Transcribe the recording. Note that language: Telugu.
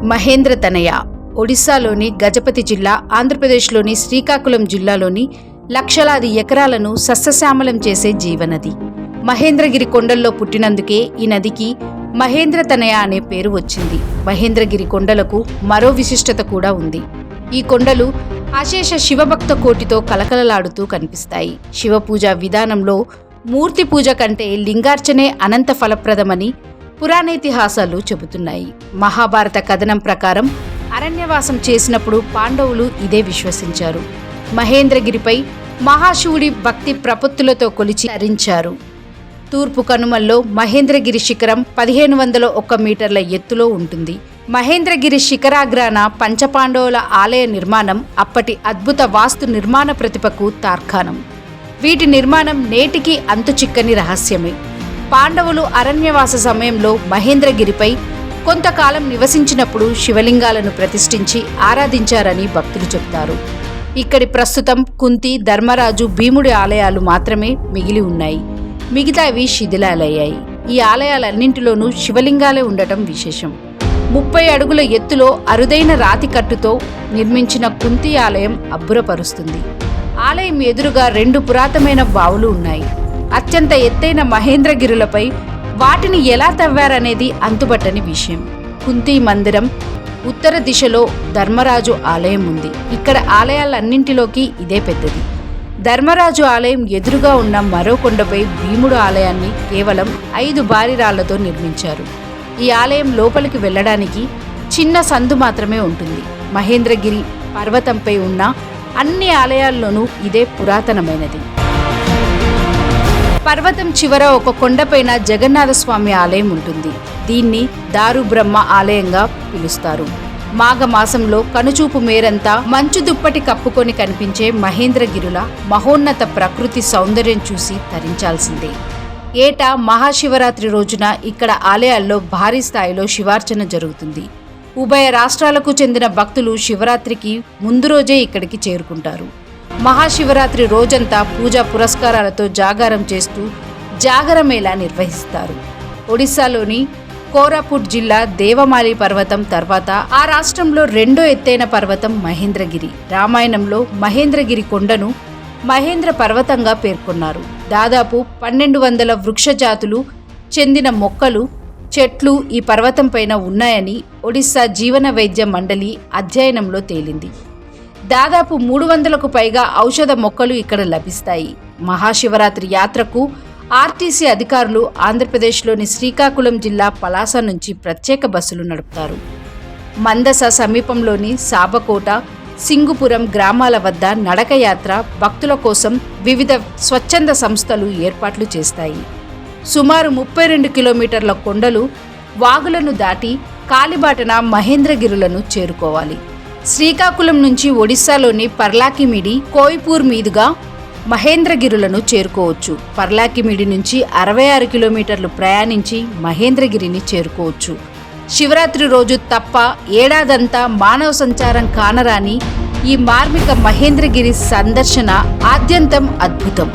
మహేంద్రతనయ ఒడిశాలోని గజపతి జిల్లా, ఆంధ్రప్రదేశ్లోని శ్రీకాకుళం జిల్లాలోని లక్షలాది ఎకరాలను సస్యశ్యామలం చేసే జీవనది. మహేంద్రగిరి కొండల్లో పుట్టినందుకే ఈ నదికి మహేంద్రతనయ అనే పేరు వచ్చింది. మహేంద్రగిరి కొండలకు మరో విశిష్టత కూడా ఉంది. ఈ కొండలు అశేష శివభక్త కోటితో కలకలలాడుతూ కనిపిస్తాయి. శివపూజ విధానంలో మూర్తి పూజ కంటే లింగార్చనే అనంత ఫలప్రదమని పురాణేతిహాసాలు చెబుతున్నాయి. మహాభారత కథనం ప్రకారం అరణ్యవాసం చేసినప్పుడు పాండవులు ఇదే విశ్వసించారు. మహేంద్రగిరిపై మహాశివుడి భక్తి ప్రపత్తులతో కొలిచి తరించారు. తూర్పు కనుమల్లో మహేంద్రగిరి శిఖరం 1501 మీటర్ల ఎత్తులో ఉంటుంది. మహేంద్రగిరి శిఖరాగ్రాన పంచపాండవుల ఆలయ నిర్మాణం అప్పటి అద్భుత వాస్తు నిర్మాణ ప్రతిభకు తార్కాణం. వీటి నిర్మాణం నేటికి అంతుచిక్కని రహస్యమే. పాండవులు అరణ్యవాస సమయంలో మహేంద్రగిరిపై కొంతకాలం నివసించినప్పుడు శివలింగాలను ప్రతిష్ఠించి ఆరాధించారని భక్తులు చెబుతారు. ఇక్కడి ప్రస్తుతం కుంతి, ధర్మరాజు, భీముడి ఆలయాలు మాత్రమే మిగిలి ఉన్నాయి. మిగతావి శిథిలాలయ్యాయి. ఈ ఆలయాలన్నింటిలోనూ శివలింగాలే ఉండటం విశేషం. 30 అడుగుల ఎత్తులో అరుదైన రాతి కట్టుతో నిర్మించిన కుంతి ఆలయం అబ్బురపరుస్తుంది. ఆలయం ఎదురుగా 2 పురాతనమైన బావులు ఉన్నాయి. అత్యంత ఎత్తైన మహేంద్రగిరులపై వాటిని ఎలా తవ్వారనేది అంతుబట్టని విషయం. కుంతి మందిరం ఉత్తర దిశలో ధర్మరాజు ఆలయం ఉంది. ఇక్కడ ఆలయాలన్నింటిలోకి ఇదే పెద్దది. ధర్మరాజు ఆలయం ఎదురుగా ఉన్న మరో కొండపై భీముడు ఆలయాన్ని కేవలం 5 భారీ రాళ్లతో నిర్మించారు. ఈ ఆలయం లోపలికి వెళ్ళడానికి చిన్న సందు మాత్రమే ఉంటుంది. మహేంద్రగిరి పర్వతంపై ఉన్న అన్ని ఆలయాల్లోనూ ఇదే పురాతనమైనది. పర్వతం చివర ఒక కొండపైన జగన్నాథస్వామి ఆలయం ఉంటుంది. దీన్ని దారు బ్రహ్మ ఆలయంగా పిలుస్తారు. మాఘమాసంలో కనుచూపు మేరంతా మంచు దుప్పటి కప్పుకొని కనిపించే మహేంద్రగిరుల మహోన్నత ప్రకృతి సౌందర్యం చూసి తరించాల్సిందే. ఏటా మహాశివరాత్రి రోజున ఇక్కడ ఆలయాల్లో భారీ స్థాయిలో శివార్చన జరుగుతుంది. ఉభయ రాష్ట్రాలకు చెందిన భక్తులు శివరాత్రికి ముందు రోజే ఇక్కడికి చేరుకుంటారు. మహాశివరాత్రి రోజంతా పూజా పురస్కారాలతో జాగారం చేస్తూ జాగరమేళా నిర్వహిస్తారు. ఒడిశాలోని కోరాపుట్ జిల్లా దేవమాలి పర్వతం తర్వాత ఆ రాష్ట్రంలో రెండో ఎత్తైన పర్వతం మహేంద్రగిరి. రామాయణంలో మహేంద్రగిరి కొండను మహేంద్ర పర్వతంగా పేర్కొన్నారు. దాదాపు 1200 వృక్ష జాతులు చెందిన మొక్కలు, చెట్లు ఈ పర్వతం పైన ఉన్నాయని ఒడిశా జీవన వైద్య మండలి అధ్యయనంలో తేలింది. దాదాపు 300కు పైగా ఔషధ మొక్కలు ఇక్కడ లభిస్తాయి. మహాశివరాత్రి యాత్రకు ఆర్టీసీ అధికారులు ఆంధ్రప్రదేశ్లోని శ్రీకాకుళం జిల్లా పలాస నుంచి ప్రత్యేక బస్సులు నడుపుతారు. మందస సమీపంలోని సాబకోట, సింగుపురం గ్రామాల వద్ద నడక యాత్ర భక్తుల కోసం వివిధ స్వచ్ఛంద సంస్థలు ఏర్పాట్లు చేస్తాయి. సుమారు 32 కిలోమీటర్ల కొండలు, వాగులను దాటి కాలిబాటన మహేంద్రగిరులను చేరుకోవాలి. శ్రీకాకుళం నుంచి ఒడిశాలోని పర్లాకిమిడి, కోయిపూర్ మీదుగా మహేంద్రగిరులను చేరుకోవచ్చు. పర్లాకిమిడి నుంచి 66 కిలోమీటర్లు ప్రయాణించి మహేంద్రగిరిని చేరుకోవచ్చు. శివరాత్రి రోజు తప్ప ఏడాదంతా మానవ సంచారం కానరాని ఈ మార్మిక మహేంద్రగిరి సందర్శన ఆద్యంతం అద్భుతం.